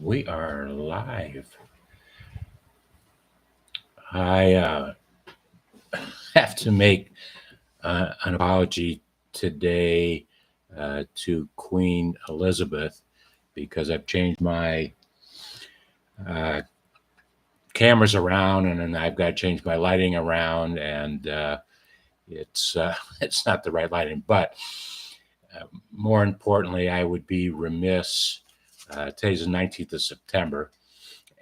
We are live. I have to make an apology today to Queen Elizabeth because I've changed my uh, cameras around and then I've got to change my lighting around, and it's it's not the right lighting. But more importantly, I would be remiss. Today's the 19th of September,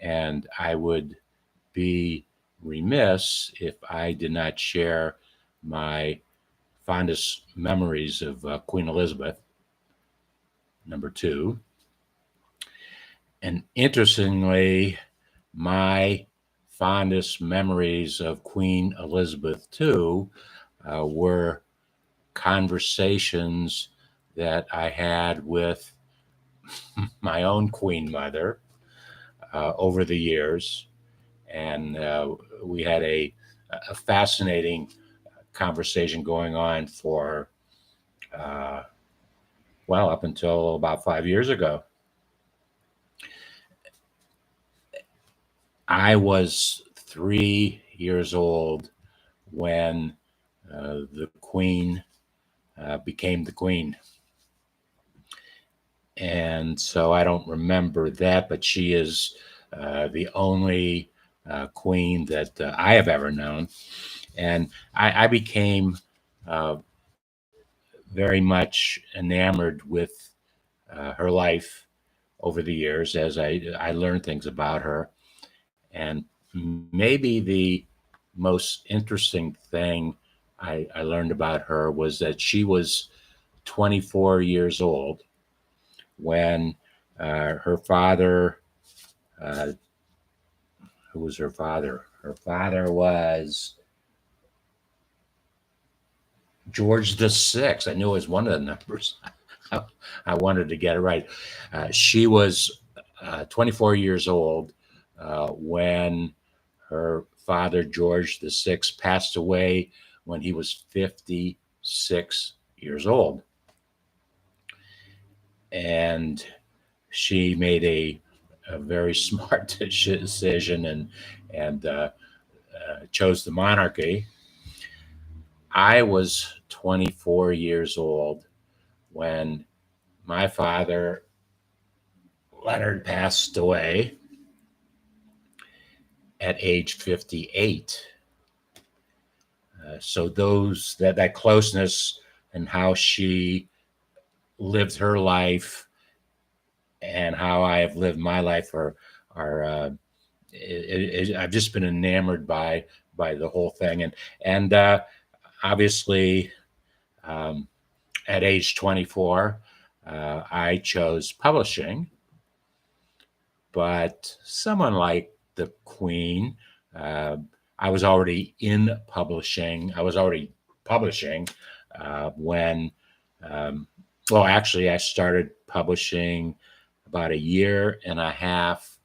and I would be remiss if I did not share my fondest memories of Queen Elizabeth, number two. And interestingly, my fondest memories of Queen Elizabeth II were conversations that I had with my own Queen Mother over the years. And we had a fascinating conversation going on for, uh, well, up until about 5 years ago. I was 3 years old when the Queen became the Queen. And so I don't remember that, but she is the only Queen that I have ever known. And I became uh, very much enamored with her life over the years as I learned things about her. And maybe the most interesting thing I learned about her was that she was 24 years old when her father, uh, who was her father? Her father was George the Sixth. I knew it was one of the numbers. I wanted to get it right. She was 24 years old when her father, George the Sixth, passed away when he was 56 years old. And she made a very smart decision and chose the monarchy. I was 24 years old when my father, Leonard, passed away at age 58. So that closeness and how she lived her life and how I have lived my life are I've just been enamored by the whole thing, and obviously um, at age 24 I chose publishing, but someone like the Queen, uh, I was already in publishing. I was already publishing when, um, well, actually, I started publishing about a year and a half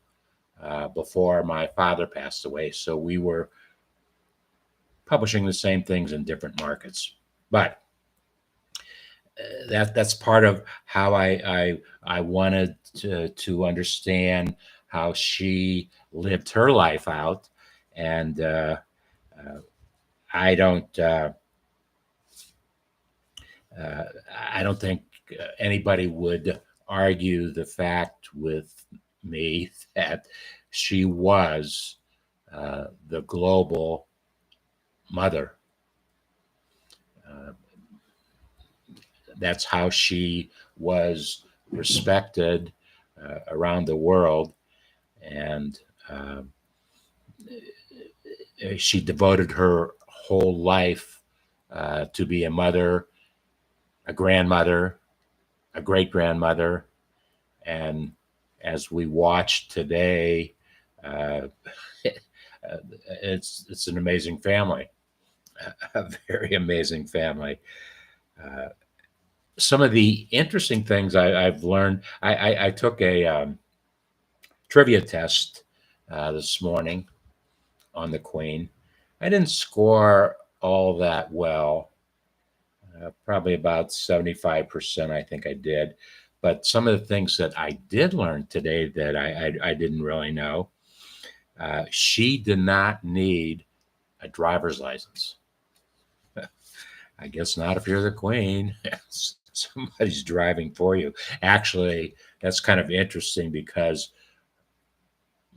before my father passed away. So we were publishing the same things in different markets. But that's part of how I wanted to understand how she lived her life out, and uh, I don't uh, uh, I don't think anybody would argue the fact with me that she was the global mother. Uh, that's how she was respected around the world, and uh, she devoted her whole life to be a mother, a grandmother, a great grandmother, and as we watch today, uh, it's an amazing family, a very amazing family. Uh, some of the interesting things I've learned. I took a trivia test this morning on the Queen. I didn't score all that well, probably about 75%, I think I did. But some of the things that I did learn today that I didn't really know, she did not need a driver's license. I guess not if you're the queen. Somebody's driving for you. Actually, that's kind of interesting because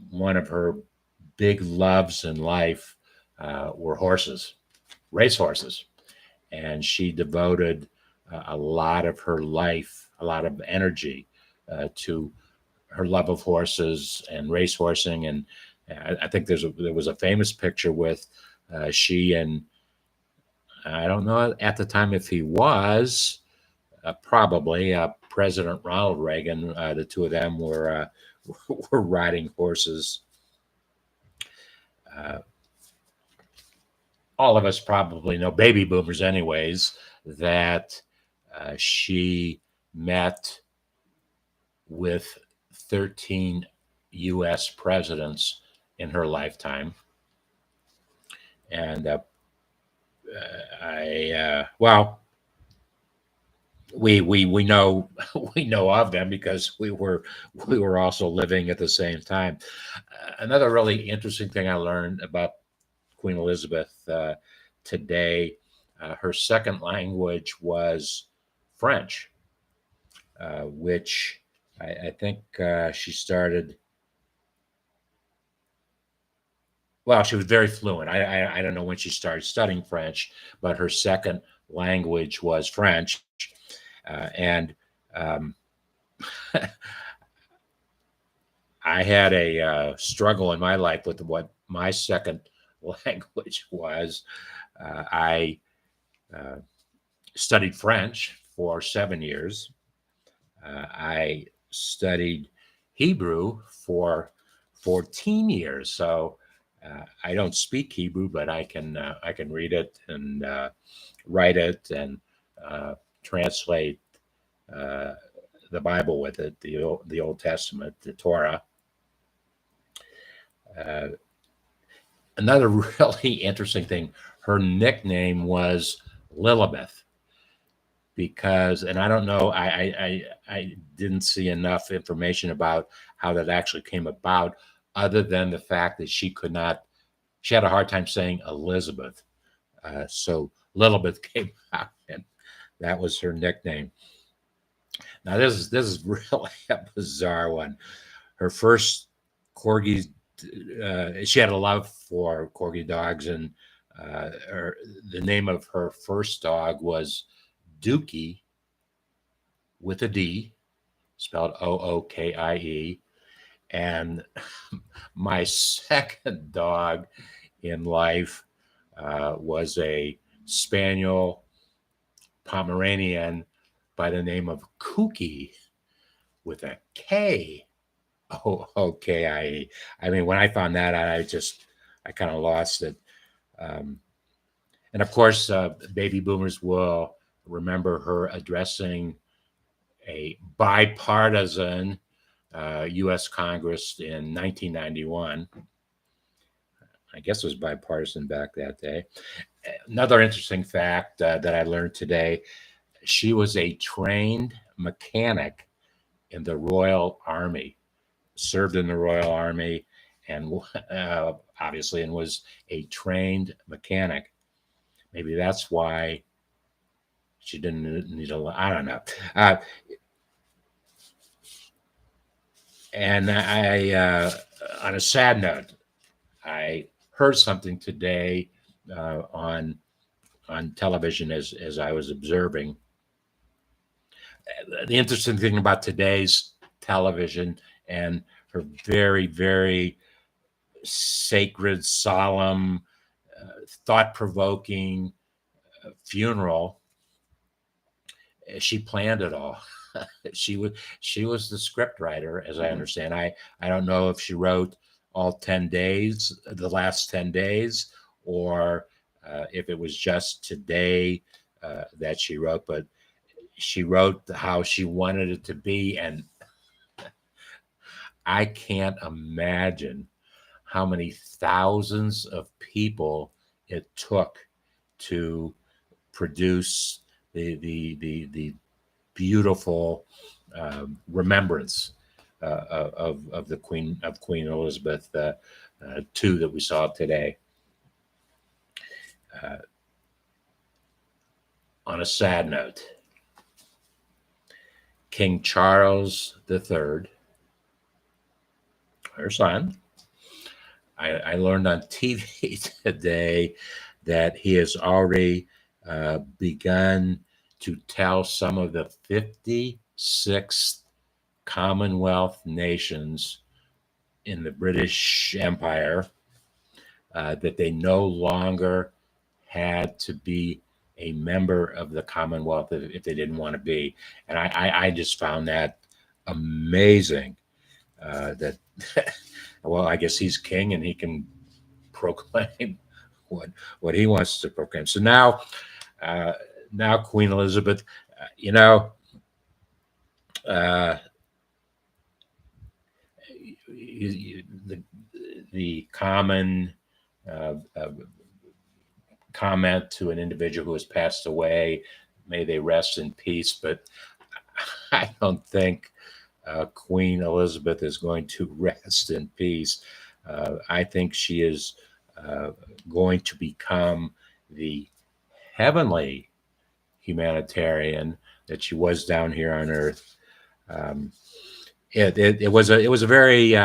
one of her big loves in life were horses, race horses. And she devoted a lot of her life, a lot of energy to her love of horses and race horsing. And I think there was a famous picture with she and I don't know at the time if he was probably President Ronald Reagan. The two of them were were riding horses. Uh, all of us probably know, baby boomers, anyways, that she met with 13 U.S. presidents in her lifetime. And well, we know we know of them because we were also living at the same time. Another really interesting thing I learned about Queen Elizabeth today, her second language was French, which I think she started. Well, she was very fluent. I don't know when she started studying French, but her second language was French, and um, I had a struggle in my life with what my second language was. I uh, studied French for 7 years. I studied Hebrew for 14 years. So I don't speak Hebrew, but I can read it and write it and uh, translate uh, the Bible with it, the Old Testament, the Torah. Uh, Another really interesting thing, her nickname was Lilibeth because, and I don't know, I didn't see enough information about how that actually came about, other than the fact that she could not, she had a hard time saying Elizabeth, so Lilibeth came out, and that was her nickname. Now this is really a bizarre one. Her first corgi, she had a love for corgi dogs, and the name of her first dog was Dookie with a D, spelled Ookie. And my second dog in life was a spaniel Pomeranian by the name of Kookie with a K. Ookie. I mean, when I found that out, I kind of lost it. Um, and of course, baby boomers will remember her addressing a bipartisan U.S. Congress in 1991. I guess it was bipartisan back that day. Another interesting fact that I learned today, she was a trained mechanic in the Royal Army, served in the Royal Army, and obviously, and was a trained mechanic. Maybe that's why she didn't need a. I don't know. And on a sad note, I heard something today on television as I was observing. The interesting thing about today's television and her very, very sacred, solemn, thought-provoking funeral, she planned it all. She was the script writer, as I understand. I don't know if she wrote all 10 days, the last 10 days, or if it was just today that she wrote, but she wrote how she wanted it to be. And I can't imagine how many thousands of people it took to produce the beautiful remembrance of the Queen Elizabeth II that we saw today. On a sad note, King Charles III, her son, I learned on TV today that he has already begun to tell some of the 56 Commonwealth nations in the British Empire that they no longer had to be a member of the Commonwealth if they didn't want to be. And I just found that amazing that, well, I guess he's king and he can proclaim what he wants to proclaim. So now Queen Elizabeth, the common comment to an individual who has passed away, may they rest in peace. But I don't think Queen Elizabeth is going to rest in peace. I think she is going to become the heavenly humanitarian that she was down here on Earth. It was a very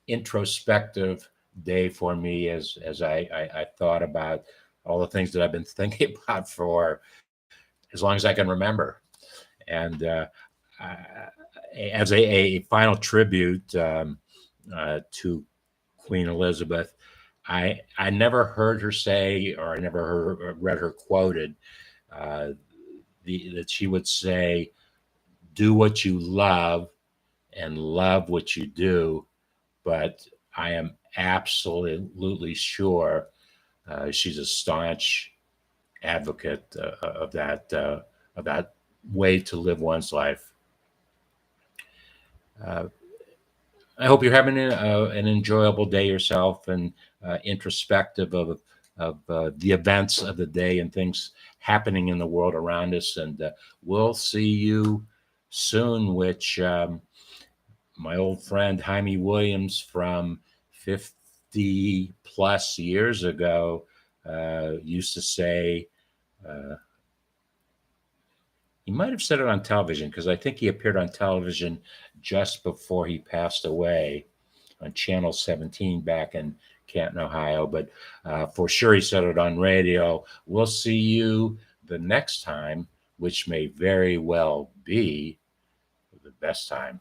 introspective day for me as I thought about all the things that I've been thinking about for as long as I can remember. And as a final tribute to Queen Elizabeth, I never heard her say, or I never read her quoted that she would say, "Do what you love and love what you do." But I am absolutely sure she's a staunch advocate of that way to live one's life. I hope you're having an enjoyable day yourself and introspective of the events of the day and things happening in the world around us. And we'll see you soon, which my old friend Jaime Williams from 50 plus years ago used to say, he might have said it on television, because I think he appeared on television just before he passed away on Channel 17 back in Canton, Ohio. But for sure he said it on radio. We'll see you the next time, which may very well be the best time.